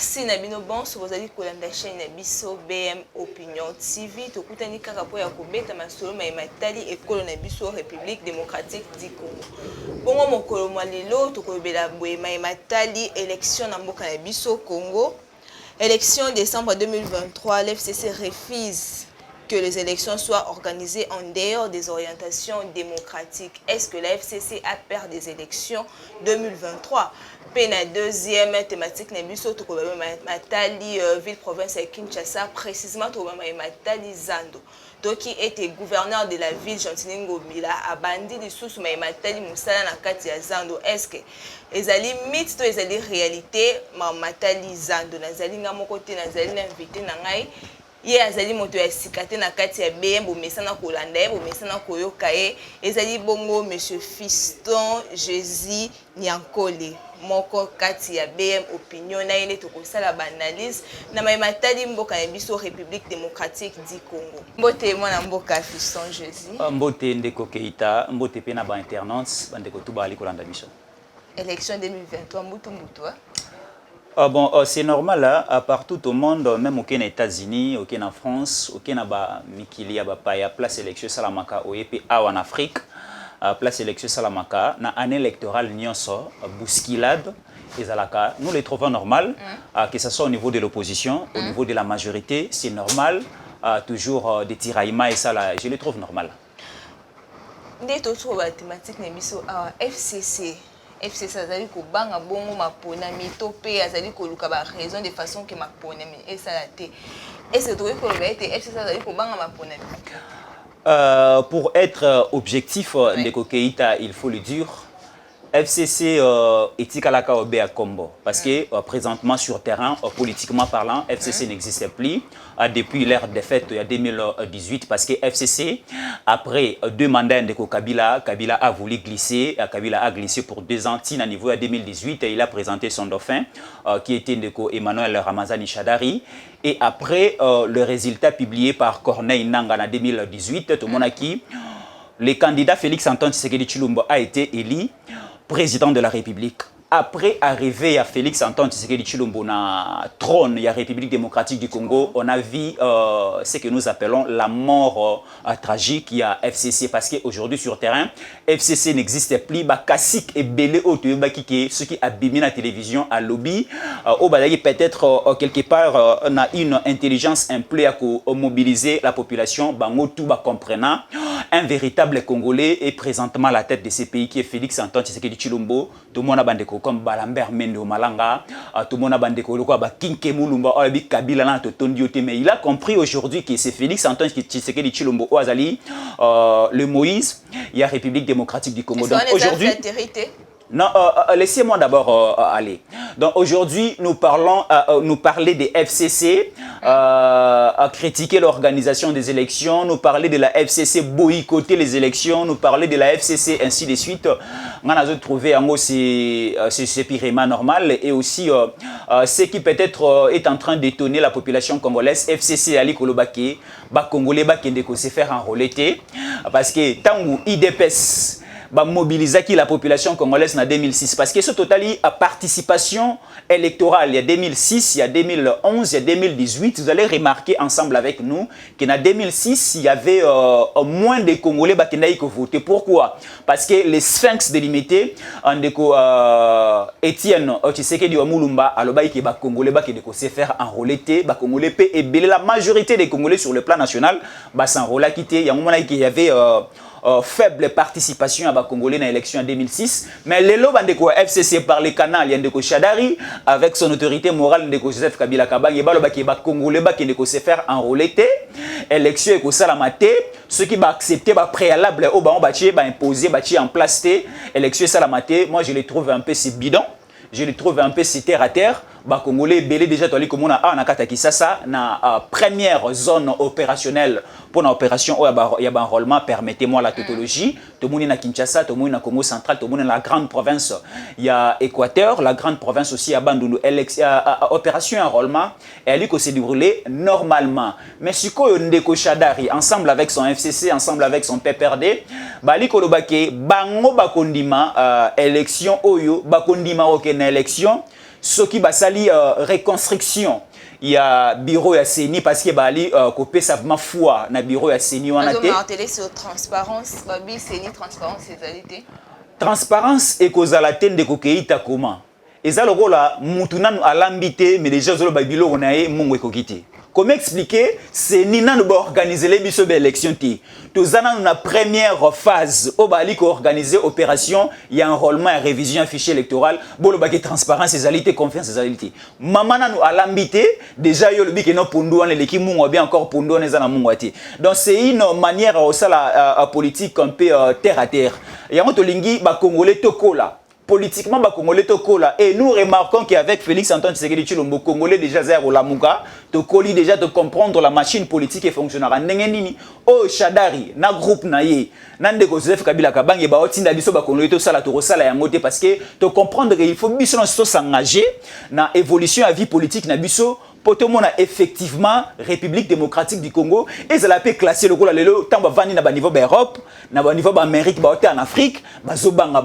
merci Nabino Bonso, vous allez la chaîne Nabiso BM Opinion TV. Tout le monde kaka po ya kobeta masolo matali ekolo na biso République démocratique du Congo. Bongo mokolo malelo to kobela boye matali élection na mboka na biso Congo. Élection décembre 2023, l'FCC refuse que les élections soient organisées en dehors des orientations démocratiques. Est-ce que la FCC a perdu des élections 2023? La deuxième thématique, Matali, ville-province à Kinshasa, précisément Matali Zando. Donc, qui était gouverneur de la ville, Jean-Tiningo Mila, a bandit les sous Matali Moussala na Katia Zando. Est-ce que les alliés mythes, les alliés réalité, Matali Zando, les alliés Namokote, les alliés invités, ye azali moto ya sikate na kati ya BM bomesana kolanda ye bomesana koyoka ye ezali bongo monsieur Fiston Jésus Nyankole moko kati ya BM Opinion na yene tokosala ba analyse na matali mboka na biso République démocratique du Congo. Mbote mwana mboka Fiston Jésus mbote ndeko Keita mbote pe na ba internautes bandeko tuba ali kolanda biso élection 2023 mbutu bon, c'est normal, hein, partout au monde, même aux États-Unis, en France, au Canada, Mikili, Abapaya, place élection Salamaka, au EP, en Afrique, place élection Salamaka, na année électorale, Nyonso, bousculade, nous les trouvons normal, que ce soit au niveau de l'opposition, au niveau de la majorité, c'est normal, toujours des tiraillements et ça, là, je les trouve normal. Des autres thématiques, FCC. FCC azali ko banga bongo mapona mito pe azali ko luka ba raison de façon que mapona mi et ça la té est-ce que ko ba été FCC azali ko banga mapona pour être objectif ndeko Keita il faut le dire FCC Etikalaka Obe à Combo parce que présentement sur terrain politiquement parlant FCC n'existe plus depuis l'ère de fête il y a 2018 parce que FCC après 2 mandats de Kabila a voulu glisser Kabila a glissé pour 2 ans à niveau à 2018 et il a présenté son dauphin qui était Ndeko Emmanuel Ramazani Shadari et après le résultat publié par Corneille Nangaa en 2018 tout le monde a qui le candidat Félix Antoine Tshisekedi Tshilombo a été élu président de la République. Après arriver à Félix Antoine Tshisekedi Tshilombo na trône de la République démocratique du Congo, on a vu ce que nous appelons la mort tragique il y a FCC parce qu'aujourd'hui sur terrain, FCC n'existe plus. Bakasik et Belé ceux qui abîment la télévision à lobby, peut-être quelque part on a une intelligence implée à mobiliser la population, bango tout ba comprenant. Un véritable Congolais est présentement à la tête de ce pays qui est Félix Antoine Tshisekedi Tshilombo. Tout le monde a bandeko comme Balambert Mende Malanga, tout le monde a bandeko ba Kinke Mulumba, Kabila na Totondiote, mais il a compris aujourd'hui que c'est Félix Antoine Tshisekedi Tshilombo Oazali, le Moïse, il y a République démocratique du Congo. Donc aujourd'hui non, laissez-moi d'abord aller. Donc aujourd'hui, nous parler des FCC, critiquer l'organisation des élections, nous parler de la FCC boycotter les élections, nous parler de la FCC ainsi de suite. On a trouvé un mot c'est purement normal et aussi ce qui peut-être est en train d'étonner la population congolaise. FCC Ali Kolobake, Congolais Bakendeko se faire enrôler parce que tant où IDPS mobiliser la population congolaise en 2006 parce que ce total à participation électorale il y a 2006, il y a 2011, il y a 2018 vous allez remarquer ensemble avec nous qu'en 2006 il y avait moins de Congolais qui ont voté. Pourquoi? Parce que les sphinx délimité Étienne Tshisekedi Mulumba aloba ki ba Congolais qui se faire enrôler Congolais et la majorité des Congolais sur le plan national s'enrôler quitté il y avait faible participation à la Congolais dans l'élection en 2006. Mais les lots de FCC par les canaux, il y a de Shadari avec son autorité morale de Joseph Kabila Kabang, il y a Congolais qui se faire enrôler. Élection et salamate, ceux qui va accepter préalable au bas imposer en place élection salamate, moi je les trouve un peu si bidon. Je les trouve un peu si terre à terre. Congolais belé déjà toli comme on a nakata Kisasa na première zone opérationnelle pour l'opération il y a un enrôlement. Permettez-moi la tautologie. Tout le monde na Kinshasa, tout le monde na Congo central, tout le monde na la grande province. Il y a Équateur, la grande province aussi à Bandundu. Opération enrôlement elle s'est déroulée normalement. Mais si ko Ndeko Shadari ensemble avec son FCC, ensemble avec son PPRD, bali kolobake bango bakondima élection oyo bakondima okena élection ce qui basali reconstruction il y a bureau ya CENI parce que bali copé savement foi na bureau ya CENI on a été martelé sur transparence babi CENI transparence égalité transparence et cause la tête de kokeita comment eza lokola mutu nanu alambité mais déjà zolo babilo on a mungu ekokité. Comment expliquer CENI nanu ba organiser les biso élection ti tozana na première phase au bali ko organiser opération il y a enrôlement et révision fichier électoral bolo ba transparence égalité confiance égalité mama nanu alambité déjà yo le biki no pondu on l'équipe mungu bien encore pondu on ezana mungu ti donc c'est une manière au sala politique un peu terre à terre yango to lingi ba congolais tokola politiquement ba congolais tokola et nous remarquons qu'avec Félix Antoine Tshisekedi Tshilombo congolais déjà zéro la muka to koli déjà de comprendre la machine politique et fonctionnera ndenge nini o Shadari na groupe na ye nande ko Joseph Kabila kabange ba otinda biso ba congolais to sala to sala yango te parce que to comprendre qu'il faut biso s'engager na évolution à vie politique na biso pour tout le monde effectivement République démocratique du Congo et ça l'a fait classer le rôle lelo tant ba vani na ba niveau d'Europe na ba niveau d'Amérique ba en Afrique bazobanga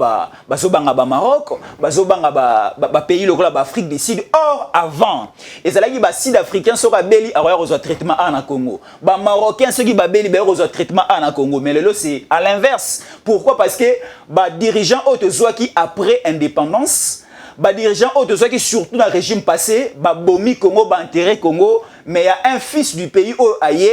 ba Maroc bazobanga ba pays le rôle ba Afrique du Sud or avant et ça là qui ba sud africain sera beli a reçoit traitement en Congo ba marocain ceux qui ba beli ba reçoit traitement en Congo mais lelo c'est à l'inverse pourquoi parce que ba dirigeant autre soit qui après indépendance ba dirigeant autres qui surtout dans le régime passé ba bomi Congo ba intérêt Congo mais il y a un fils du pays au aye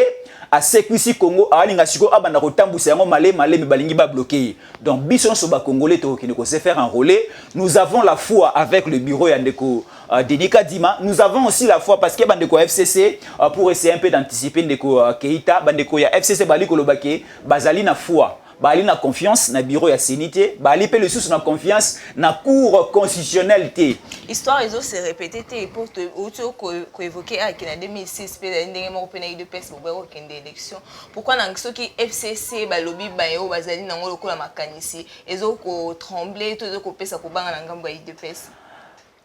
à Sekwisi Congo a linga siko abanda ko tambusa yango malé mais balingi ba bloquer donc biso so ba congolais to qui ne ko se faire enrôler nous avons la foi avec le bureau Yandeko Denis Kadima nous avons aussi la foi parce que bandeko FCC pour essayer un peu d'anticiper ndeko Keita bandeko ya FCC bali ko lobake bazali na foi bali na confiance na bureau ya sénité bali pe le sous na confiance na cour constitutionnelle té histoire ils ont se répété pour auto ko évoquer à en 2006 pe ndenge mo pe na UDPS bo ba kende élection pourquoi na soki FCC ba lobby ba yo bazali na ngolo ko la makanisi ezo ko trembler to ezo ko pesa ko banga na ngambo ya UDPS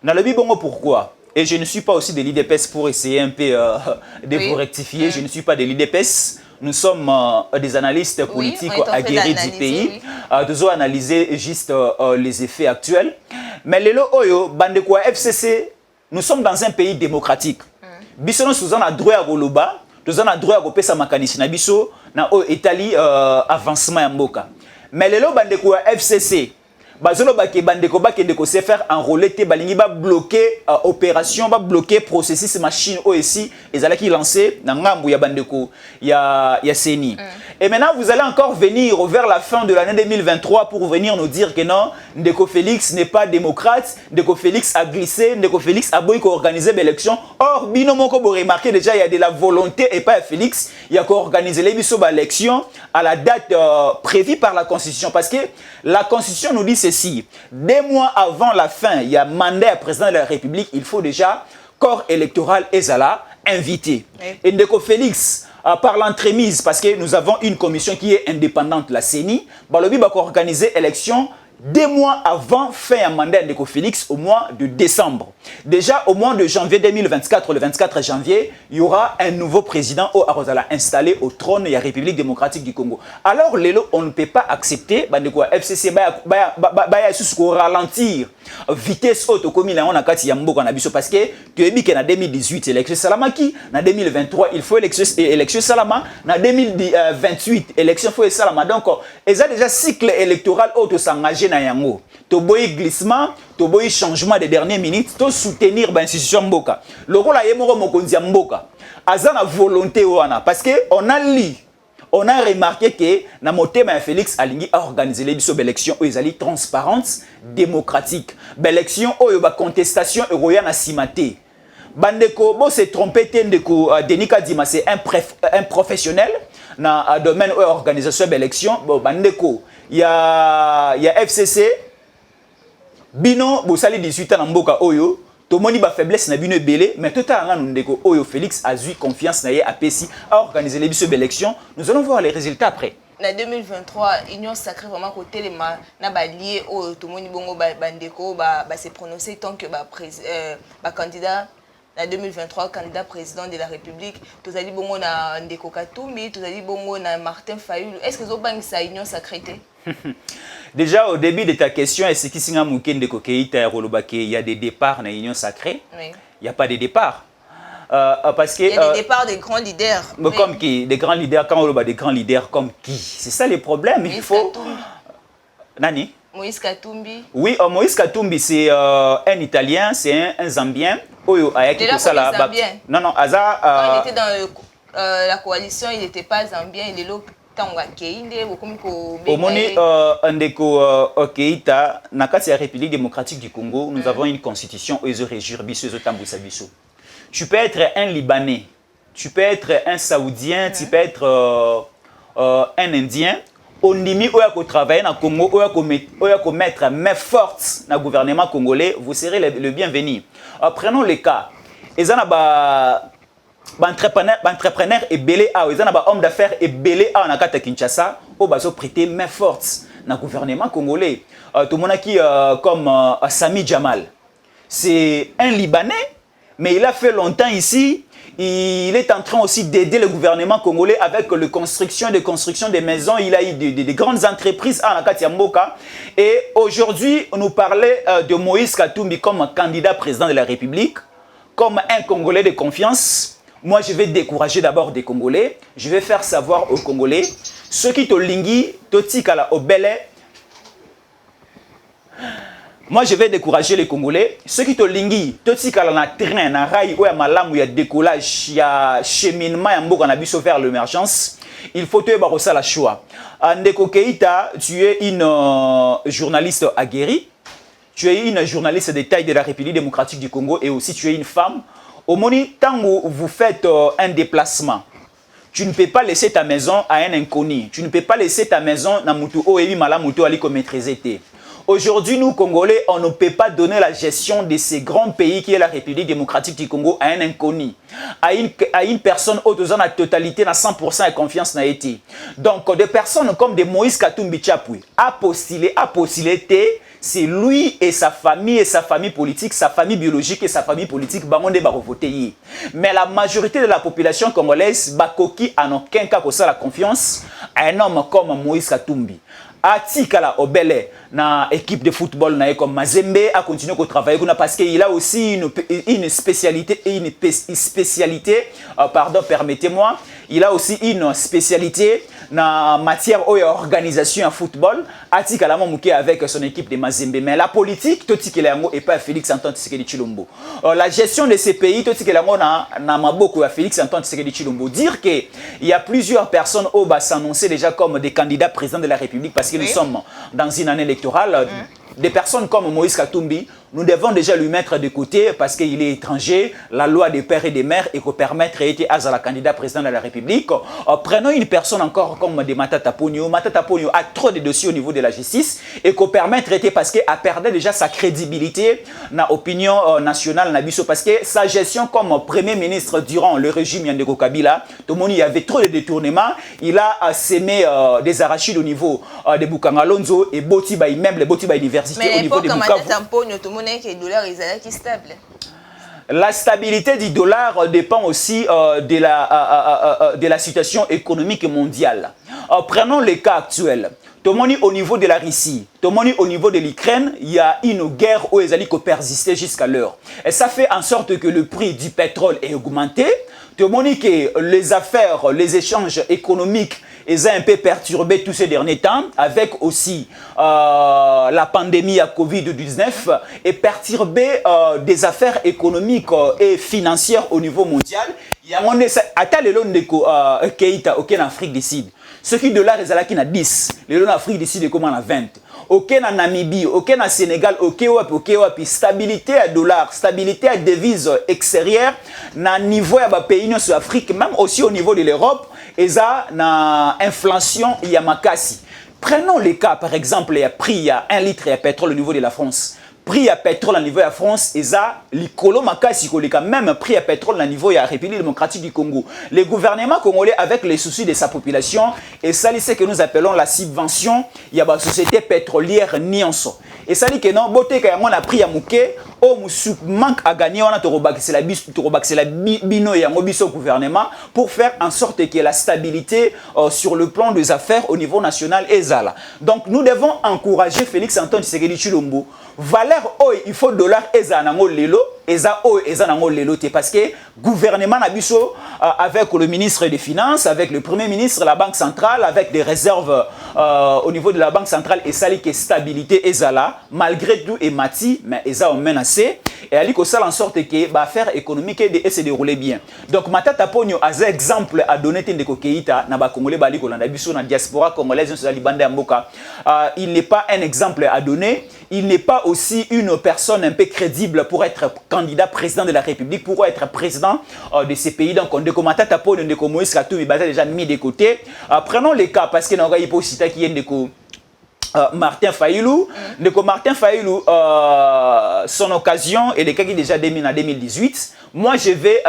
na lobby bongo pourquoi et je ne suis pas aussi de l'IDPS pour essayer un peu de vous rectifier je ne suis pas de l'IDPS. Nous sommes des analystes politiques aguerris du pays. Nous devons analyser juste les effets actuels. Mais les Oyo, Bandeko FCC, nous sommes dans un pays démocratique. Biso nous avons droit à Goloba, nous avons droit à Gopesa Makanisi na biso na Italie avancement ya mboka. Mais les Bandeko FCC bazolo bake bandeko bakendeko se faire enrôler te balingi ba bloquer opération ba bloquer processus machine aussi ezala qui lancé na ngambu ya bandeko ya CENI. Et maintenant vous allez encore venir vers la fin de l'année 2023 pour venir nous dire que non Ndeko Félix n'est pas démocrate, Ndeko Félix a glissé, Ndeko Félix a beau organiser l'élection. Or bino moko bo remarquer déjà il y a de la volonté et pas Félix, il y a qu'organiser les biso ba élection à la date prévue par la constitution parce que la constitution nous dit ceci, 2 mois avant la fin, il y a mandat à président de la République, il faut déjà corps électoral ezala invité. Et Ndeko Félix, par l'entremise, parce que nous avons une commission qui est indépendante, la CENI, Balobi va organiser l'élection 2 mois avant fin de mandat de Félix au mois de décembre. Déjà au mois de janvier 2024, le 24 janvier, il y aura un nouveau président au Arozala installé au trône de la République démocratique du Congo. Alors Lélo, on ne peut pas accepter FCC ralentir vitesse haute comme il a kati ya mboka na biso parce que tu es dit que en 2018 élection Salamaki, en 2023 il faut élection Salama, en 2028 élection faut Salama. Donc il y a déjà cycle électoral auto s'engager na yango. To boy glissement, to boy changement de dernière minute, to soutenir ba institution mboka. Le rôle a yemoro mokonzi mboka. Azana volonté wana parce que on a remarqué que na motema Félix Alingi a organisé l'élection d'élection où ils allaient transparente, démocratique. L'élection où il y a contestation et na simate. Bandeko bo se trompé ndeko Denis Kadima c'est un professionnel na domaine où organisation d'élection. Bon bandeko il y a FCC bino bo sali 18 ans na mboka oyo. Tout le monde a faiblesse na bino belé mais totalement ndeko oyo Félix a eu confiance na ye a PSI a organisé les élections. Nous allons voir les résultats après. En 2023, Union Sacrée vraiment côté les na ba lié au tout le monde bongo bandeko ba se prononcer tant que ba candidat en 2023 candidat président de la République tous ali bongo na Ndeko Katumbi tous ali bongo na Martin Fayulu est-ce que zo bang sa Union Sacrée Déjà, au début de ta question, est-ce qu'il y a des départs dans l'Union sacrée? Oui. Il n'y a pas de départ. Parce que, il y a des départs des grands leaders. Comme qui? Des grands leaders, quand on a des grands leaders comme qui? C'est ça le problème. Il faut... Nani? Moïse Katumbi. Oui, Moïse Katumbi, c'est un Italien, c'est un Zambien. Déjà, Zambien. Non, non, quand il était dans la coalition, il n'était pas Zambien, il est là. Au Moni, Ndeko Keïta, dans la République démocratique du Congo, nous avons une constitution où ils régissent biso. Tu peux être un Libanais, tu peux être un Saoudien, tu peux être un Indien. On dit que travailler dans le Congo, on mettre main forte dans le gouvernement congolais, vous serez le bienvenu. Prenons le cas. Ils ont entrepreneur et belé a ils ont homme d'affaires et belé a na kata Kinshasa au baso prêter main forte dans le gouvernement congolais. Tout le monde qui comme Sami Jamal, c'est un Libanais, mais il a fait longtemps ici. Il est en train aussi d'aider le gouvernement congolais avec la construction des maisons. Il a eu de grandes entreprises à Nakati Mboka. Et aujourd'hui, on nous parlait de Moïse Katumbi comme candidat président de la République, comme un Congolais de confiance. Moi, je vais décourager d'abord des Congolais. Je vais faire savoir aux Congolais, ceux qui te lingui, totikala obele. Moi, je vais décourager les Congolais. Ceux qui te lingui, totikala na train, na rail, ou ya malam, ou ya décollage, ya cheminement, ya mboka na biso vers l'émergence. Il faut te barossa la choix. Ndeko Keïta, tu es une journaliste aguerrie. Tu es une journaliste de taille de la République démocratique du Congo et aussi tu es une femme. Au moment tant où vous faites un déplacement, tu ne peux pas laisser ta maison à un inconnu. Tu ne peux pas laisser ta maison à Moutou et Malamuto Ali comme maîtriser. Aujourd'hui, nous, Congolais, on ne peut pas donner la gestion de ces grands pays qui est la République démocratique du Congo à un inconnu, à une personne au-dessus de la totalité, à 100% de confiance n'a été. Donc, des personnes comme de Moïse Katumbi Tchapui a postulé, c'est lui et sa famille politique, sa famille biologique et sa famille politique, mais la majorité de la population congolaise, Bakoki, en aucun cas que ça la confiance à un homme comme Moïse Katumbi. Atikala Obele, na équipe de football comme Mazembe, a continué à travailler parce qu'il a aussi une spécialité, pardon, permettez-moi, il a aussi une spécialité en matière d'organisation en football. Atikala Mouké avec son équipe de Mazembe. Mais la politique, tout ce qu'il a et pas Félix Antoine Tshisekedi Tshilombo. La gestion de ces pays, tout ce qu'il a na maboko à Félix Antoine Tshisekedi Tshilombo. Dire qu'il y a plusieurs personnes au bas s'annoncer déjà comme des candidats présidents de la République parce que nous sommes dans une année électorale. Des personnes comme Moïse Katumbi, nous devons déjà lui mettre de côté parce qu'il est étranger, la loi des pères et des mères et qu'on permettre d'être à la candidat président de la République. Prenons une personne encore comme de Matata Ponyo. Matata Ponyo a trop de dossiers au niveau de la justice et qu'on permettre d'être parce qu'elle a perdu déjà sa crédibilité dans l'opinion nationale parce que sa gestion comme premier ministre durant le régime Yandeko Kabila, tout le monde y avait trop de détournements. Il a sémé des arachides au niveau de Bukangalonzo et Botiba immeuble, Botiba université au niveau de Bukavu. Stable. La stabilité du dollar dépend aussi de la situation économique mondiale. Prenons le cas actuel. Au niveau de la Russie, au niveau de l'Ukraine, il y a une guerre où les alliés persister jusqu'à l'heure. Et ça fait en sorte que le prix du pétrole est augmenté. Que les affaires, les échanges économiques, ils ont un peu perturbé tous ces derniers temps, avec aussi la pandémie à Covid-19 et perturbé des affaires économiques et financières au niveau mondial. Il y a un Keïta, en Afrique du Sud. Ce qui dollar est à 10, les en Afrique du Sud est comme à 20. Aucun en Namibie, aucun en Sénégal, aucun stabilité à dollar, stabilité à devise extérieure, na niveau à pays sur Afrique, même aussi au niveau de l'Europe, et ça na inflation il y a makasi. Prenons les cas par exemple, il y a prix à 1 litre de pétrole au niveau de la France. Prix à pétrole au niveau de la France, et ça, l'icolo makasi, même prix à pétrole au niveau de la République démocratique du Congo. Le gouvernement congolais, avec les soucis de sa population, et ça, c'est ce que nous appelons la subvention, il y a une société pétrolière Nyonso. Et ça dit que non, beauté qu'il y a un prix à mouké, au manque à gagner on a la bino et un gouvernement pour faire en sorte que la stabilité sur le plan des affaires au niveau national est là. Donc nous devons encourager Félix Antoine Tshisekedi Tshilombo. Valeur il faut dollar ezanango lelo ezanango lelo te parce que gouvernement nabiso avec le ministre des Finances, avec le premier ministre, la banque centrale, avec des réserves au niveau de la banque centrale et ça que stabilité ezala malgré tout et mati mais eza menacé et ali ko sala en sorte que ba affaire économique et se dérouler bien. Donc matata ponyo as exemple à donner Tendeko Keita na ba congolais bali ko landa biso na diaspora congolaise sur la libanda mboka. Il n'est pas un exemple à donner, il n'est pas aussi une personne un peu crédible pour être candidat président de la République, pour être président de ces pays. Donc, on décommata tapo de Moïse Katumbi déjà mis de côté. Prenons les cas parce que nous avons hypothèse qui est Martin Fayulu. Martin Fayulu, son occasion et les cas qui déjà déminent en 2018. Moi, je vais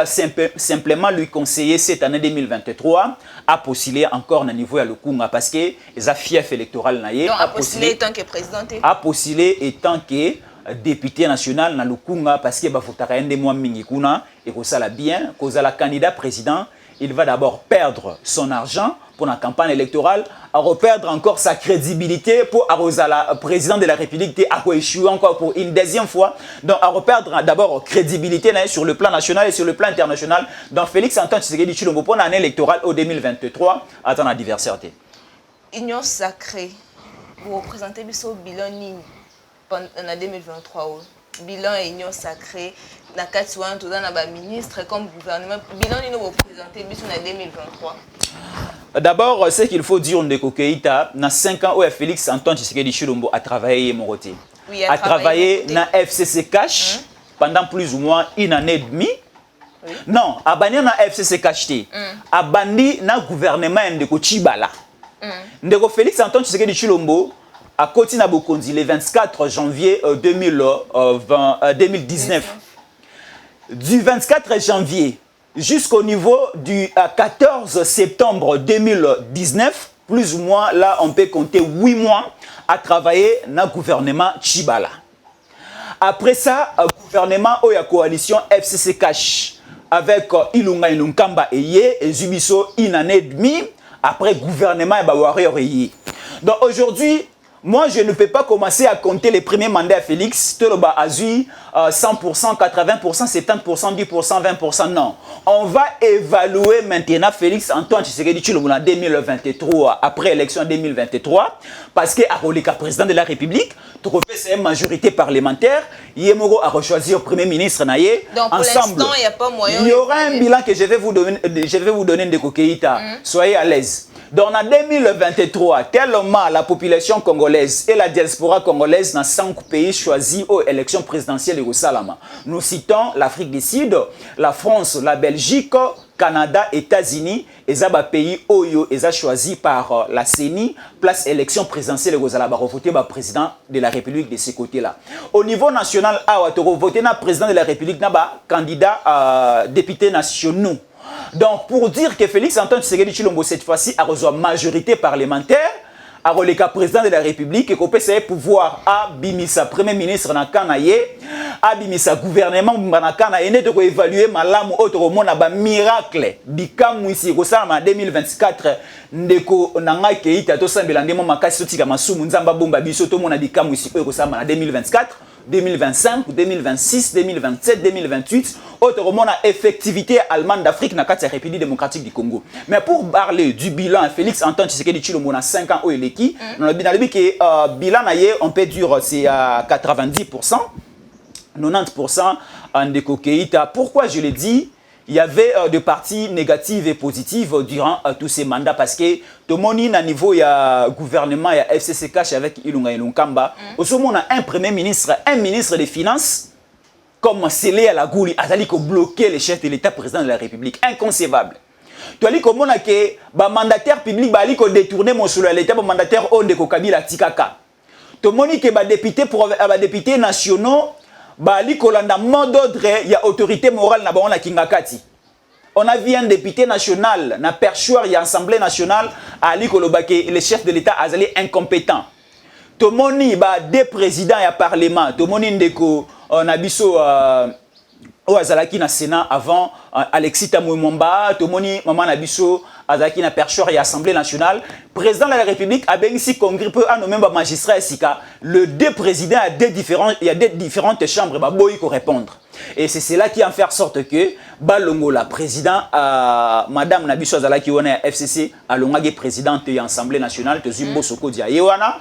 simplement lui conseiller cette année 2023 à postuler encore à niveau à Lukunga parce que les fief électoral naïe. Donc, à postuler étant que président. À postuler étant que député national na Lukunga parce que bafutaka ende mwa mingi kuna et que ça la bien, cause la candidat président, il va d'abord perdre son argent pour la campagne électorale, à reperdre encore sa crédibilité pour la président de la République à échouer encore pour une deuxième fois. Donc à reperdre d'abord crédibilité sur le plan national et sur le plan international. Donc Félix Antoine Tshisekedi Tshilombo pour l'année électorale au 2023 à ton adversaire. Union sacrée, vous représentez le bilan en 2023. Bilan et union sacrée, na Katouan, tout dans ministre comme gouvernement. Bilan vous représentez en 2023. D'abord, ce qu'il faut dire, Ndeko Keita, dans 5 ans où Félix Antoine Tshisekedi Tshilombo a travaillé Moroté. Oui, a travaillé dans FCC Cash pendant plus ou moins une année et demie. Oui. Non, a banni dans FCC Cash, a banni dans le gouvernement Ndeko Tshibala. Ndeko Félix Antoine Tshisekedi Tshilombo a continué à Bokondi le 24 janvier 2019. Du 24 janvier jusqu'au niveau du 14 septembre 2019, plus ou moins, là, on peut compter 8 mois à travailler dans le gouvernement Tshibala. Après ça, le gouvernement ou la coalition FCC Cash avec Ilunga Ilunkamba et Zubiso une année et demie, après le gouvernement et donc aujourd'hui, moi, je ne peux pas commencer à compter les premiers mandats à Félix. Toloba Azui, 100%, 80%, 70%, 10%, 20%. Non. On va évaluer maintenant Félix Antoine Tshisekedi Tshilombo en 2023, après l'élection 2023, parce que Arolika, président de la République, c'est une majorité parlementaire. Yemoro a rechoisi le premier ministre Naye. Donc pour l'instant, il n'y a pas moyen. Il y aura un bilan que je vais vous donner de Kokeita. Soyez à l'aise. Donc en 2023, tellement la population congolaise et la diaspora congolaise dans 5 pays choisis aux élections présidentielles de Rosalama. Nous citons l'Afrique du Sud, la France, la Belgique, Canada, États-Unis, et ça pays Oyo, et ça choisi par la CENI, place élection présidentielle de Rosalama, voter le président de la République de ce côté-là. Au niveau national, voter le président de la République, candidat député nationaux. Donc, pour dire que Félix Antoine Tshisekedi Tshilombo, cette fois-ci, a reçu une majorité parlementaire, a reçu le président de la République, et qu'on peut pouvoir à Bimisa, premier ministre na Kanaye, à Bimisa, gouvernement na Kanaye, ne de évaluer malam autre monde à miracle, bikam ici, en 2024, ndeko nanga keita to sambela ndemo makasi sotika masumu nzamba bomba biso to mona bikam ici ko samba na 2024. 2025, 2026, 2027, 2028, autrement la effectivité allemande d'Afrique dans la République démocratique du Congo. Mais pour parler du bilan, Félix Antoine Tshisekedi Tshilombo a 5 ans où il est qui, dans le bilan, on peut dire c'est à 90%, 90% en Keita. Pourquoi je l'ai dit? Il y avait des parties négatives et positives durant tous ces mandats parce que tout le monde à niveau il y a gouvernement, il y a FCC Cash avec Ilunga Ilunkamba. Au moment on a un premier ministre, un ministre des Finances comme Sélé à la Gouli, Azali qui bloquer les chefs de l'État président de la République, inconcevable. Tu as dit comment on que mandataire public bali ko détourner mon solo l'État mandataire onde ko Kabila Tikaka. Tout le monde que député pour députés nationaux bali kolanda mot d'ordre, il y a autorité morale na bango na Kingakati. On a vu un député national na perchoir y a assemblée nationale ali kolobake le chef de l'État azali incompétent. Tomoni ba deux présidents ya parlement, tomoni ndeko Nabiso au Azalaki na Sénat avant Alexis Tamouimomba, Tomoni Maman Nabiso Azalaki na percheur et Assemblée nationale. Président de la République a bien ici congrès peut à nos mêmes magistrats Sika. Le deux présidents a il y a des différentes chambres bah boy pour répondre. Et c'est cela qui en fait en sorte que Balongo la président Madame Nabiso Azalaki on est FCC alongage présidente de l'Assemblée nationale te Zumbo Soko dia yewana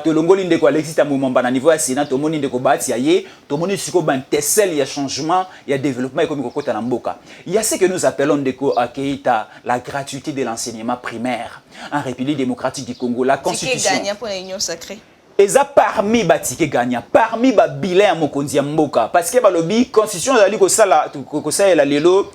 to longo linde ko Alexis Tamouimomba na niveau ya Sénat to moni ndeko bati aye to moni siko ban tessel il y a changement il y a développement économique ko ta mboka. Il y a ce que nous appelons ndeko Keita la gratuité de l'enseignement primaire en République démocratique du Congo. La constitution gagnant pour l'union sacrée. Et ça parmi batike gagnant, parmi ba bilan mokonzi ya mboka parce que balobi constitution ezali ko sala la lelo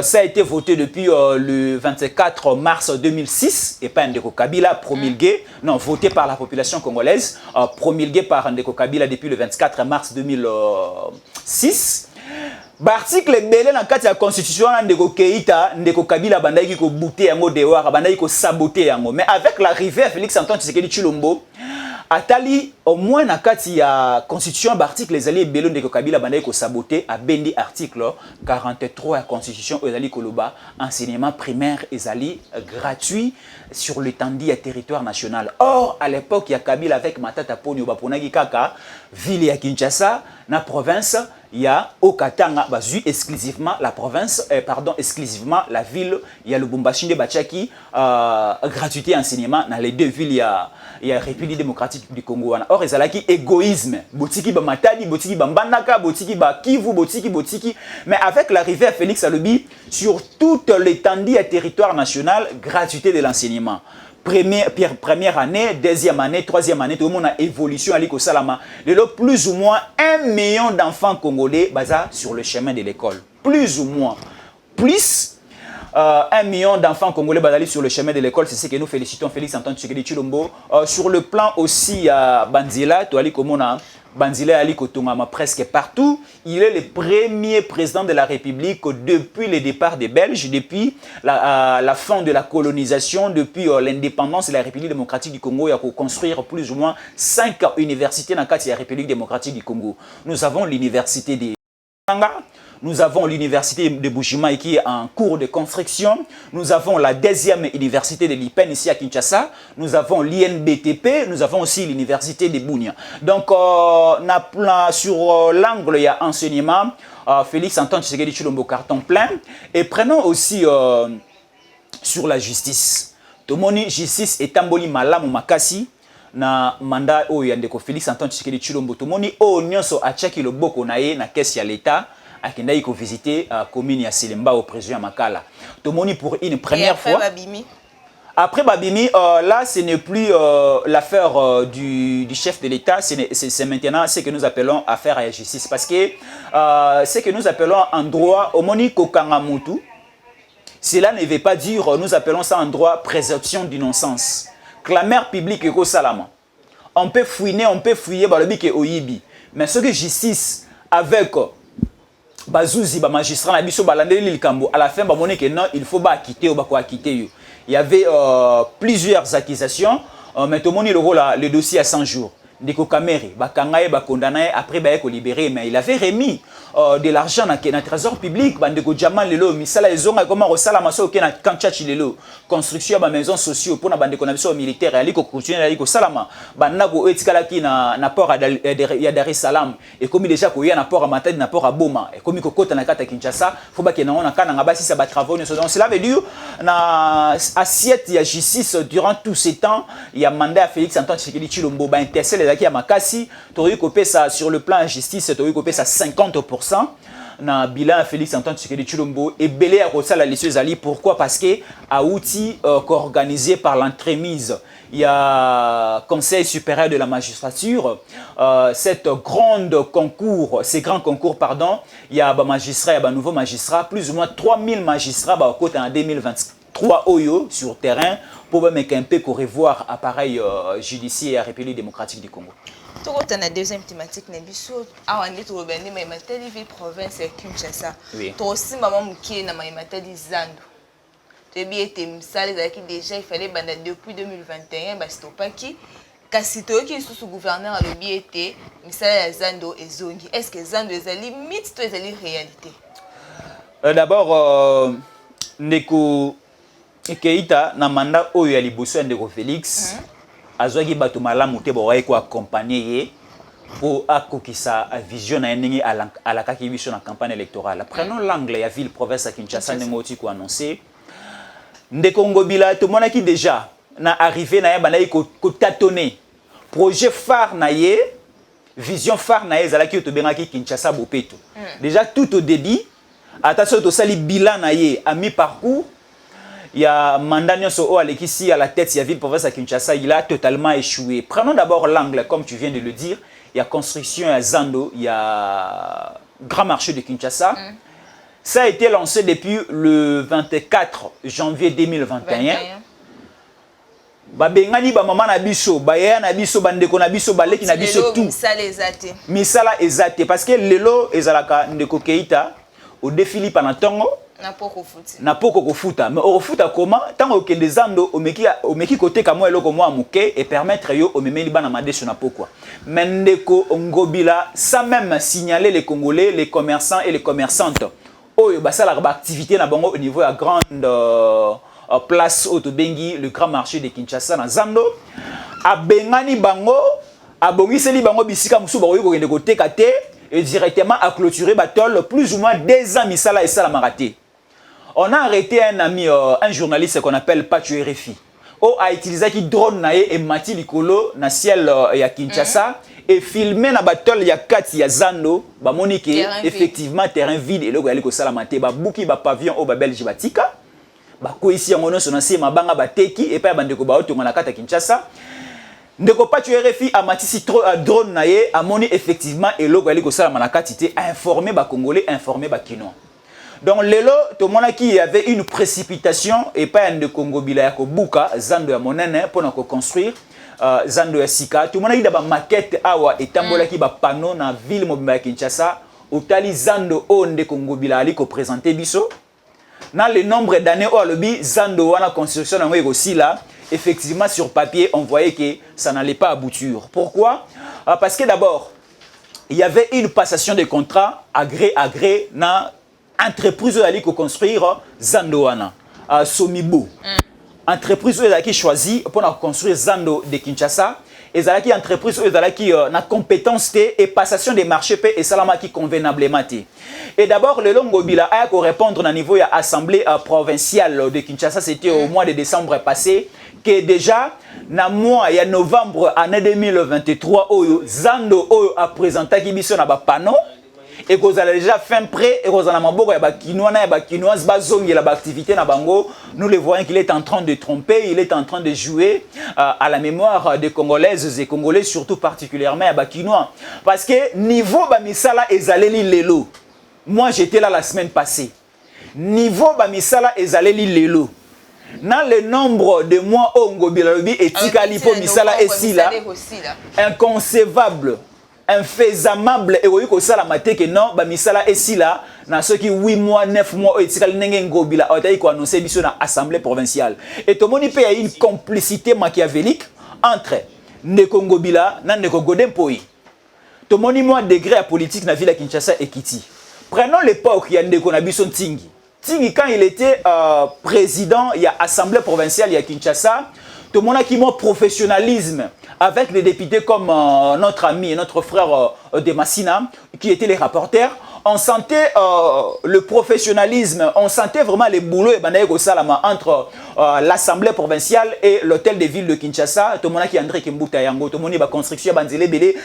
ça a été voté depuis le 24 mars 2006 et pas Ndeko Kabila promulgué non voté par la population congolaise promulgué par Ndeko Kabila depuis le 24 mars 2006. L'article belé dans la constitution Ndeko Keita Ndeko Kabila bandaki ko bouter yango dehors bandaki ko saboter yango mais avec l'arrivée à Félix Antoine Tshisekedi Tshilombo Atali au moins na kati ya constitution l'article les alliés belon de Kabila bandai ko saboter a bendi article 43 la constitution ezali koloba enseignement primaire ezali gratuit sur l'étendue du territoire national. Or à l'époque ya Kabila avec Matata Ponyo baponaki kaka ville ya Kinshasa na province ya Okatanga bazu exclusivement la province exclusivement la ville ya Lubumbashi de Bachaki gratuité enseignement dans les deux villes ya République démocratique du Congo. Or ezalaki égoïsme botiki ba matadi botiki ba mbandaka botiki ba Kivu botiki mais avec l'arrivée à Félix Alobi sur toute l'étendue du territoire national gratuité de l'enseignement. Première année, deuxième année, troisième année, tout le monde a évolution à l'Iko Salama. Plus ou moins 1 million d'enfants congolais basés sur le chemin de l'école. Plus ou moins. Plus 1 million d'enfants congolais basés sur le chemin de l'école, c'est ce que nous félicitons Félix Antoine Tshisekedi Tshilombo. Sur le plan aussi à Banzila, tu as dit comment Banzila Ali Kotongama presque partout. Il est le premier président de la République depuis le départ des Belges, depuis la fin de la colonisation, depuis l'indépendance de la République démocratique du Congo. Il y a construire plus ou moins 5 universités dans la République démocratique du Congo. Nous avons l'université de nous avons l'université de Bushima qui est en cours de construction. Nous avons la deuxième université de l'IPEN ici à Kinshasa. Nous avons l'INBTP. Nous avons aussi l'université de Bunia. Donc, sur l'angle, il y a enseignement. Félix Antoine Tshisekedi Tshilombo carton plein. Et prenons aussi sur la justice. Tomoni justice et tamboli malamu makasi. Na mandat o yandeko Félix Antoine Tshisekedi Tshilombo. Tomoni o nyonso achaki loboko na ye na caisse ya l'État. Akendai ko visiter commune ya Selemba au président Makala. Tomoni pour une première fois. Après Babimi, là ce n'est plus l'affaire du chef de l'État, c'est maintenant ce que nous appelons affaire à la justice. Parce que ce que nous appelons en droit, Omoni Kokangamutu, cela ne veut pas dire, nous appelons ça en droit présomption d'innocence. Clameur publique et salama. On peut fouiner, on peut fouiller, mais ce que justice avec Bazouzi, magistrat, na biso balandeli likambo à la fin ba monnaie que non, il faut ba quitter ou ba quoi quitter. Il y avait plusieurs accusations, mais tout le monde le dossier à 100 jours. Ndeko Kamere, Bakangaye, Bakondanaye, après Bayeko libéré, mais il avait remis de l'argent dans le trésor public, Bandeko Djaman Lelo, Misala Ezonga, comment Rosala Maso, Kena Kanchachi Lelo, construction de maisons sociaux pour Bandeko Nabiso militaire, Aliko continuer Aliko Salama, Banako Etikalaki na port à Dar es Salaam, et comme déjà qu'il y a un port à Matadi, un port à Boma, et comme il y a un Kata Kinshasa, il faut qu'il y ait un Kanangabasi, ça va travailler. Donc cela veut dire, na assiette, il y a justice durant tous ces temps, il y a mandat à Félix Antoine Tshisekedi Tshilombo, intercelle qui a makasi, tu as copé ça sur le plan justice, tu as copé ça 50%. Na bilan Félix Antoine Tshisekedi Tshilombo et belé à Rosa la Lisseuse Ali. Pourquoi? Parce que à outil organisé par l'entremise, il y a Conseil supérieur de la magistrature, ces grands concours, pardon, il y a un magistrat, il y a un nouveau magistrat, plus ou moins 3000 magistrats au côté en 2023 Oyo sur terrain pour mettre un peu pour revoir appareil judiciaire à République démocratique du Congo. Tu as la deuxième thématique, Nebiso, à Wande, tu as dit, mais il province et Kinshasa. Tu as aussi maman qui est dans ma Zando. Tu as bien été misal, déjà, il fallait depuis 2021, Bastopaki, kasi toyoki sous gouverneur à l'obiété misala ya Zando ezongi. Est-ce que Zando ezali mythe to ezali réalité? D'abord ndeko Keita na mandat oyo ya liboso ndeko Félix azwaki bato malamu te bo ko accompagner ye pour akokisa vision na ndenge alakaki biso na campagne électorale. Prenons l'angle ya ville province à Kinshasa ndengoti ko annoncer ndeko Ngobila to monaki déjà na arrivé na yeba na ko tâtonner projet phare na ye vision phare na ye zalaki to bengaki Kinshasa Bopeto. Déjà tout au début attention to sali bilan na ye à mi-parcours. Il y a Mandanion Soho Alekisi à la tête, il y a ville province à Kinshasa, il a totalement échoué. Prenons d'abord l'angle, comme tu viens de le dire. Il y a construction à Zando, il y a grand marché de Kinshasa. Ça a été lancé depuis le 24 janvier 2021. Babengani ba mama na biso, ba ya na biso bandeko na biso baleki na biso tout. Misala ezate parce que lelo ezalaka ndeko Keita au défilé panatongo. Na poko kofuta mais au futa comment tant au kende Zando omeki côté kamo eloko moi muke et permettre yo omemeli bana madeso na poko Mendeko Ngobila sans même signaler les Congolais, les commerçants et les commerçantes oyo basala ba activité na bango au niveau ya grande place Otobengi le grand marché de Kinshasa na Zando abengani bango abongiseli bango bisika musu ba ko kende côté kate et directement à clôturer battle plus ou moins 2 ans misala et sala maraté. On a arrêté un ami, un journaliste qu'on appelle Pachu RFI. On a utilisé qui drone nae et Mati Likolo na ciel ya Kinshasa et filmé na battle ya Kati ya Zando, ba monique effectivement terrain vide et le go ko sala maté ba buki ba pavillon au ba Belge batika. Ba ko ici ngono so na se mabanga bateki et pa bandeko ba otonga na kata Kinshasa. Ndeko Pachu RFI a matisi drone nae a moni effectivement et le go ko sala manakati a informé ba Congolais, informé ba Kinois. Donc, lelo, tout le monde qui y avait une précipitation et pas un de Congo Bila Buka, Zando ya Monene, pour nous construire Zando ya Sika. Tout le monde a eu une maquette awa et tambola qui ba panneau na ville mobile Kinshasa. Au tali Zando on de Congo Bila ali ko présenter biso. Dans le nombre d'années au lobby Zando wana construction na aussi là, effectivement sur papier on voyait que ça n'allait pas aboutir. Pourquoi? Parce que d'abord il y avait une passation de contrat à gré na entreprise qui construire Zandoana Somibo. Entreprise qui choisi pour construire Zando de Kinshasa et qui entreprise qui na compétence et passation des marchés et salama qui convenablement. Et d'abord le Ngobila a pour répondre au niveau de l'Assemblée provinciale de Kinshasa, c'était au mois de décembre passé que déjà na mois ya novembre année 2023 Zando a présenté qui biso na ba panneau et que vous avez déjà fait prêt et que vous avez maboko ya ba Kinois na ba Kinoises bazongi la activité na bango. Nous le voyons qu'il est en train de tromper, il est en train de jouer à la mémoire des Congolaises et Congolais, surtout particulièrement à ba Kinois, parce que niveau ba misala ezaleli lelo. Moi j'étais là la semaine passée. Niveau ba misala ezaleli lelo. Dans le nombre de mois au Ngobila lobi et tikalipo misala esila inconcevable. Infaisable et oui que ça la maté que non ba misala esila na ceux qui 8 mois 9 mois et tikali nenge Ngobila otayi ko annoncer biso na assemblée provinciale et tout moni pe y a une complicité machiavélique entre Ndeko Ngobila na Ndeko Godin Poi. Tout moni moi degré à politique na ville à Kinshasa et Kiti. Prenons l'époque il y a Ndeko na biso Tingi. Tingi quand il était président il y a assemblée provinciale il y a Kinshasa. Tout le monde a qui mon professionnalisme avec des députés comme notre ami et notre frère de Massina qui étaient les rapporteurs. On sentait le professionnalisme, on sentait vraiment les boulots et Banaïgo Salama entre l'Assemblée provinciale et l'hôtel de ville de Kinshasa. Tout le monde qui André Kimbuta Yango, tout le monde qui a construction, Banzele Belé,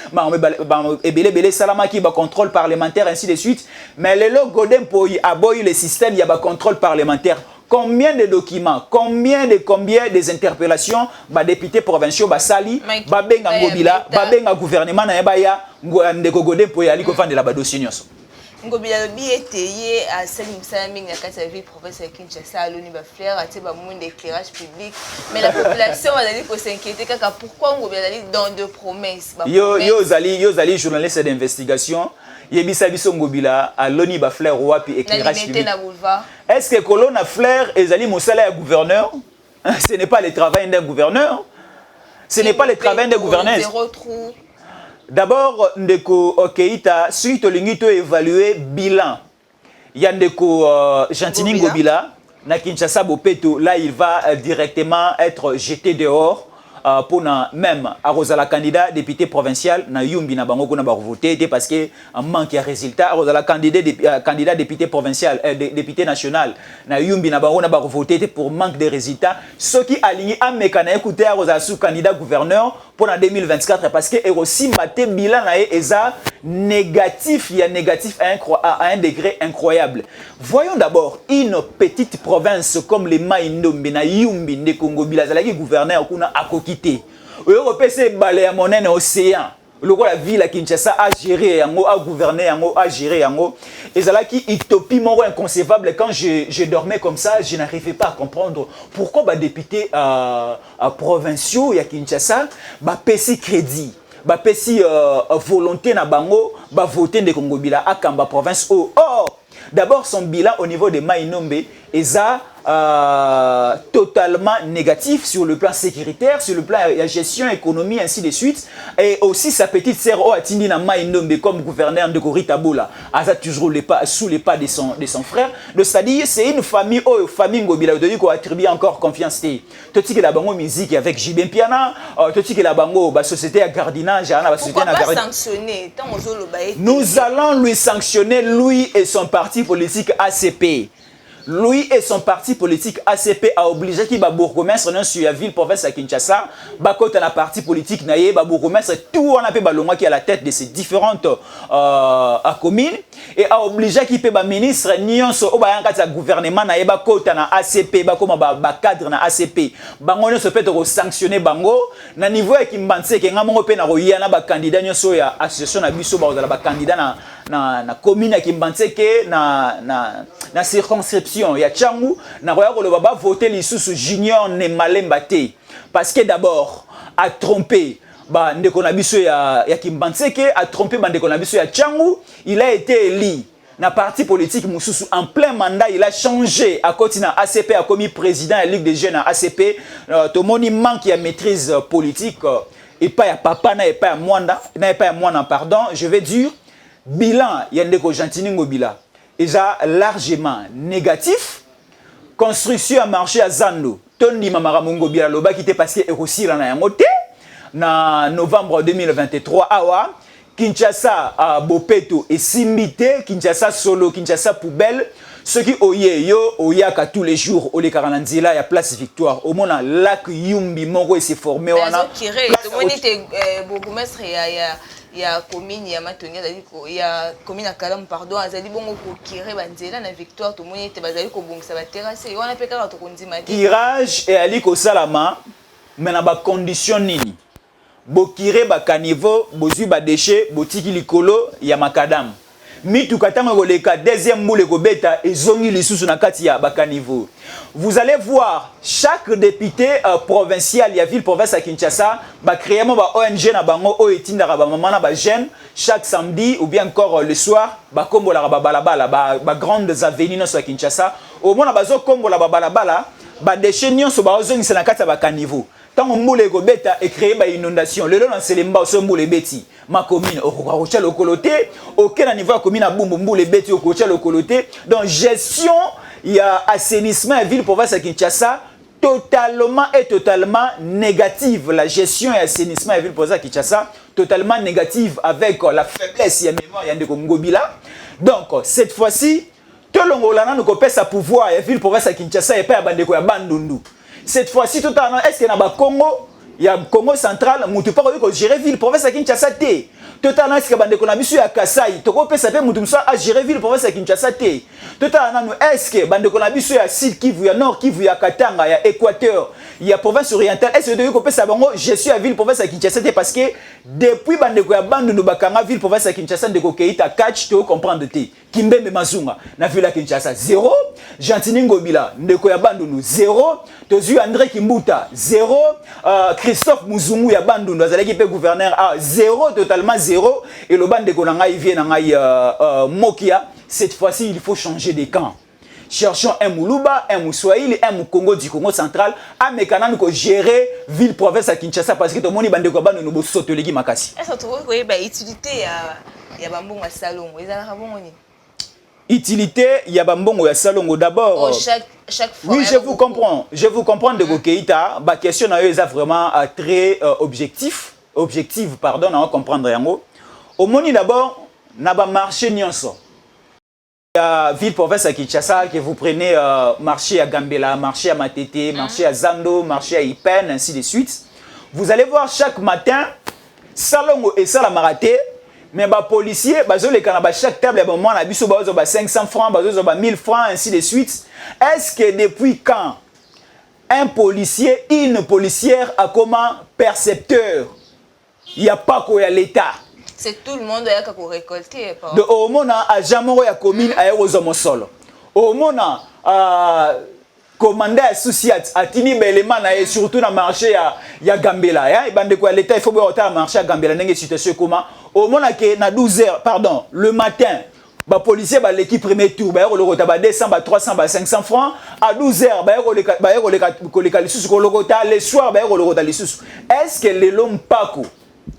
Belé Salama qui a contrôle parlementaire, ainsi de suite. Mais le Godin pour y aboyer le système, il y a un contrôle parlementaire. Combien de documents, combien des interpellations, bah députés provinciaux, bah sali, bah benga ngobila, bah benga gouvernement na yabaya, ndeko Godin pour y aller ko fande la ba dossier nyonso. Ngobila lobi eteye à celle Moussami na kati ville province de Kinshasa aloni ba fleur ate ba monde d'éclairage public mais la population va aller ko s'inquiéter kaka pourquoi Ngobila ali dans de promesses yo zali journaliste d'investigation yebisa biso Ngobila aloni ba fleur wapi éclairage public est-ce que colonne fleur ezali mosala ya gouverneur ce n'est pas le travail d'un gouverneur Ce n'est pas le travail des gouverneurs. D'abord, ndeko Keïta, suite au lingito évaluer bilan. Il y a ndeko Gentini Ngobila, na Kinshasa Bopeto, là il va directement être jeté dehors. Pour même à la candidat député provincial na yumbi na bango kuna ba voter parce que en manque de résultat à la candidat député provincial député national na yumbi na bango na ba voter pour manque de résultats ceux qui alignent à mécanique écouter à sous candidat gouverneur pour en 2024 parce que et aussi maté bilan na eza négatif, il y a négatif à un degré incroyable. Voyons d'abord une petite province comme les Maindombe na yumbi de Congo Bilazala qui gouverneur kuna akoki Europe c'est balé à mon océan. Le la ville à Kinshasa a géré yango, a gouverné yango, a géré yango. Et c'est là qui utopie mon inconcevable quand je dormais comme ça, je n'arrivais pas à comprendre pourquoi les députés provinciaux à Kinshasa ba pesi crédit, ba pesi volonté na bango, ba voter de Congo Bila à Kamba province. Or, d'abord son bilan au niveau de Maindombe et ça totalement négatif sur le plan sécuritaire, sur le plan de gestion, économie, ainsi de suite. Et aussi sa petite sœur Oatindi na Maindombe comme gouverneur de Korita Bola, a toujours sous les pas de son frère. C'est-à-dire c'est une famille, famille Ngobila, qui a attribué encore confiance. Toti que la bango musique avec Jibem Piana, toti que la bango société à gardiennage, pourquoi pas sanctionner? Nous allons lui sanctionner, lui et son parti politique ACP. Lui et son parti politique ACP a obligé qu'il va bourgmestre sur la ville province à Kinshasa, bakota na parti politique naie, ba bourgmestre tout on a fait balonga qui est à la tête de ces différentes communes et a obligé qu'il peut ba ministre nyonso o ba yankata gouvernement naie bakota na ACP ba comme ba cadre na ACP bango ne se peut sanctionner bango na niveau ya kimbanse ke ngamongo pe na roya na ba candidat nyonso ya association na biso ba ba candidat na commune ya kimbanse na circonscription ya Tchangu na roya ko le baba voter lisusu Junior ne malemba te parce que d'abord a trompé ba ndeko na biso ya Kimbanseke a trompé ba ndeko na biso ya Tchangu il a été élu na parti politique mususu en plein mandat il a changé à côté na ACP a commis président de la Ligue des jeunes à ACP to moni manque ya maîtrise politique et pas ya papa na et pas ya mwanda na pas ya mwana pardon je vais dire bilan ya ndeko Gentini Ngobila déjà largement négatif. Construction à marché à Zando. Tony Mamara Mongobila Loba qui était passé et aussi là na novembre 2023 awa Kinshasa à Bopeto et Simbité Kinshasa solo Kinshasa poubelle ceux qui oye oyaka tous les jours au les Karananzila ya place Victoire au mona lac Yumbi Moro s'est formé wana il y a commune ya Matonia il y a commune à Kalam pardon azali bongo ko kiré banzela na Victoire to moni te bazali ko bongisa ba terrasse wana pe kaka to kondima tirage et ali ko salama mais na ba condition nini bo kiré ba caniveau bozui ba déchet botiki likolo ya makadam mitu katanga koleka deuxième boule ko beta ezongi lisusu na kati ya ba caniveau. Vous allez voir chaque député provincial ya ville province à Kinshasa ba créer mo ba ONG na bango o etindaka ba mama na ba jeune chaque samedi ou bien encore le soir ba kombola ba balabala ba grandes avenues na à Kinshasa au mona bazo kombola ba balabala ba déchets nyonso ba ozongisa na kati ya ba caniveau. Tant on moule go beta et créer ba inondation le long selemba o so moule beti ma commune au kocha le coloté auquel niveau commune a bumbu moule beti au kocha le coloté donc gestion il y a assainissement et ville province à Kinshasa totalement négative la gestion et assainissement et ville province à Kinshasa totalement négative avec la faiblesse ya mémoire ya ndeko Ngobila donc cette fois-ci tout l'ongolana nous copie sa pouvoir et ville province à Kinshasa et pas ya bandeko ya Bandundu. Cette fois-ci, tout à est-ce qu'il y a Congo, il y a Congo central, mutu pas ko gérer ville province à Kinshasa té. Tout à est-ce que bande ko na biso ya Kasai, to ko pesa pe mutu à gérer ville province à Kinshasa té. Tout à est-ce que bande ko na biso ya Sud Kivu, ya Nord Kivu, ya Katanga, ya Équateur, il y a province orientale, est-ce que ko pesa bango gestion à ville province à Kinshasa té parce que depuis bande ko ya bandu no bakanga ville province à Kinshasa de ko keita catch to comprendre té. Kimbembe Mazunga na ville à Kinshasa 0, Gentini Ngobila ndeko ya Bandundu 0, Tozu André Kimbuta 0, Christophe Muzungu ya Bandundu azalaki pe gouverneur à 0 totalement 0 et le bande de Konanga il vient na Mokia cette fois-ci il faut changer de camp. cherchons un Moulouba, un Mouswahili, un Moukongo du Congo central, à Mekanan ko gérer ville province à Kinshasa parce que tout le monde bande ko ba nous bo soto legi makasi. Est-ce que tu vois que ba utilité ya bambongo salongo ezalaka bongo ni? Utilité ya bambongo ya salongo d'abord. Chaque fois. Oui, je vous comprends. Je vous comprends de Keita. Ba question na yo est vraiment très objective pardon, on va comprendre yango. Au moni d'abord na ba marché nyonso. La ville province à Kinshasa, que vous prenez marché à Gambela, marché à Matete, marché à Zando, marché à Ipen, ainsi de suite. Vous allez voir chaque matin, salongo et salamaraté, mais les policiers, chaque table, il y a 500 francs, 1000 francs, ainsi de suite. Est-ce que depuis quand un policier, une policière a comme percepteur? Il n'y a pas quoi à l'État. C'est tout le monde qui a récolté. De au mona a jamoro ya commune a erozomo solo. Au mona commandant associat atini belema na et surtout na marché ya Gambela ya et bande quoi l'état il faut bien marché à Gambela ndenge situation comment au mona que na 12h pardon le matin ba policier ba l'équipe premier tour ba le rota ba 200 ba 300 ba 500 francs à 12h ba le sous ko logota le soir ba le rota le sous est-ce que les l'homme pako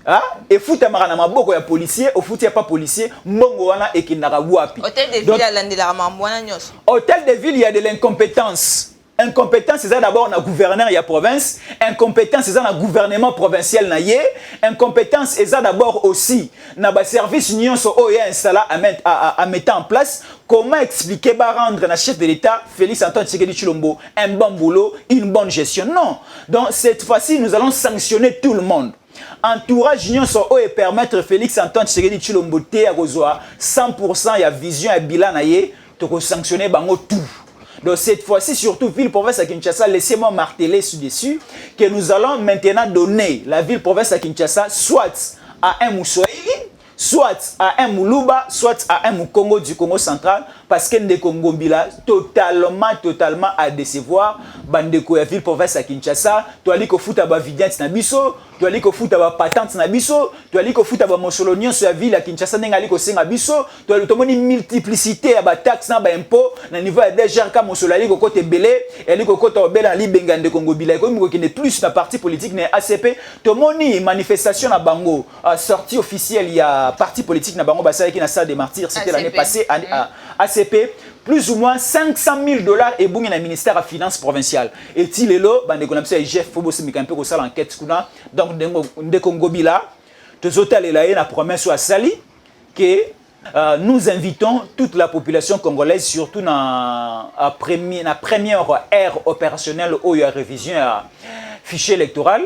ah et fouta marana maboko ya policier au foot ya pas policier mbongo wana ekindaka wapi hôtel de ville alandela mambwana nyos hôtel de ville il y a de l'incompétence. Incompétence c'est d'abord na gouverneur ya province, incompétence c'est na gouvernement provincial na yé, incompétence c'est d'abord aussi na ba service nyonso o ya installé à mettre en place. Comment expliquer ba rendre na chef de l'État Félix Antoine Tshisekedi Tshilombo un bon boulot, une bonne gestion? Non. Donc cette fois-ci nous allons sanctionner tout le monde. Entourage nyonso o et permettre Félix Antoine Tshisekedi Tshilombo te a rezoa 100% ya vision et bilan na yé, to ko sanctionner bango tout. Donc cette fois-ci, surtout ville-province à Kinshasa, laissez-moi marteler dessus que nous allons maintenant donner la ville-province à Kinshasa soit à un Mouswahili, soit à un Moulouba, soit à un Moukongo du Congo central, parce que les Congo Bila totalement à décevoir. Bandeko ya ville-province à Kinshasa, tu as dit que foot à Bavidiante na biso, tu as dit que foot à patente na biso, tu as dit que foot à Mosolonion sur la ville à Kinshasa n'enga liko senga biso, tu as dit que multiplicité à taxe na impôt na niveau de GRK Mosolali ko côté belé, et liko côté obela li bengande Congo Bila ko miko qui n'est plus na parti politique na ACP, to moni manifestation na bango, sortie officielle il y a parti politique na bango basala qui na salle des martyrs, c'était l'année passée à ACP. Plus ou moins $500 000 et bon le ministère des Finances provinciales. Et il est là, bande qu'on appelle Jeff Phobos Mikampe ko sala enquête kuna. Donc de Congo Bila, tous hôtels là na promesse à Sali que nous invitons toute la population congolaise surtout na première ère opérationnelle où il y a révision à fichier électoral.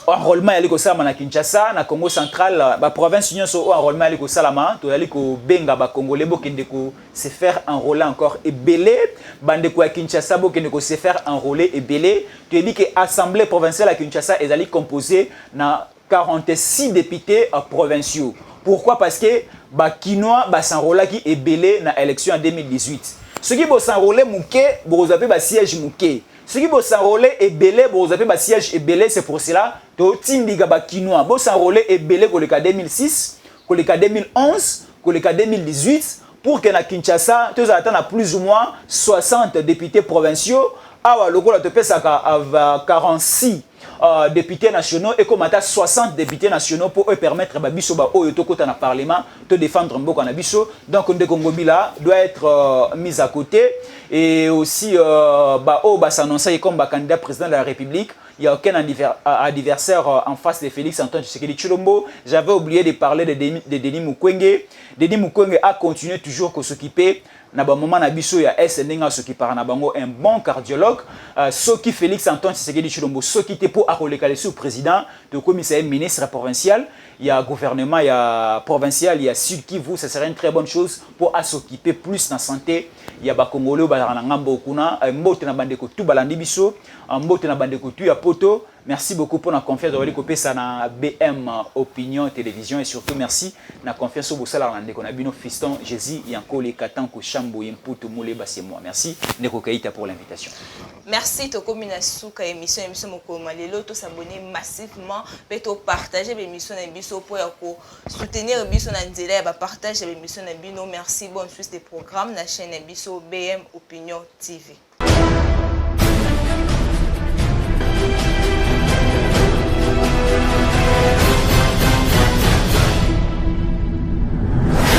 Enrôlement à l'Écossama na Kinshasa, na Congo central, la province union so enrôlement à l'Écossalama, to yali ko benga ba Congolais bo kende ko se faire enrôler encore et belé, bande ko à Kinshasa bo kende ko se faire enrôler et belé, tu dis que assemblée provinciale à Kinshasa est allée composer na 46 députés provinciaux. Pourquoi? Parce que ba Kinois ba s'enrôler qui est belé na élection en 2018. Ce qui bo s'enrôler mouké, bo zape ba siège mouké. Ce qui va s'enrôler et belé, vous avez un siège et belé, c'est pour cela que Tindiga Kinois va s'enrôler et belé pour le cas 2006, pour le cas 2011, pour le cas 2018, pour que na Kinshasa, tu attends plus ou moins 60 députés provinciaux, à le gros à 46 députés nationaux et comme à 60 députés nationaux pour eux permettre à biso ba oyo tokota na parlement de défendre mboko na biso. Donc Ndeko Congo Bila doit être mis à côté et aussi ba o ba s'annoncer comme candidat président de la République. Il n'y a aucun adversaire en face de Félix Antoine Tshisekedi Tshilombo. J'avais oublié de parler de Denis Mukwege. Denis Mukwege a continué toujours à s'occuper. Na ba moment na biso ya SNNga s'occuper na bango un bon cardiologue. Soki Félix Antoine Tshisekedi Tshilombo soki te pour akoleka le sous-président de commissaire ministre provincial. Il y a gouvernement, il y a provincial, il y a Sud Kivu. Ça serait une très bonne chose pour s'occuper plus de la santé. Il y a ba Congolais ba na ngambo kuna mbote na bandeko tu balandi biso. Mbote na bandeko tu ya poto. Merci beaucoup pour la confiance de l'écopé ça na BM Opinion Télévision et surtout merci na confiance au Bossala Landeko na bino fiston Jésus Yanko les Katanko Chamboui Mputu Mouleba, c'est moi. Merci Ndeko Keita pour l'invitation. Merci Tokomi na suka émission mokolo malelo to s'abonner massivement pe to partager l'émission na biso pour soutenir biso na nzela ya ba partage l'émission na bino. Merci, bonne suite des programmes na chaîne biso BM Opinion TV.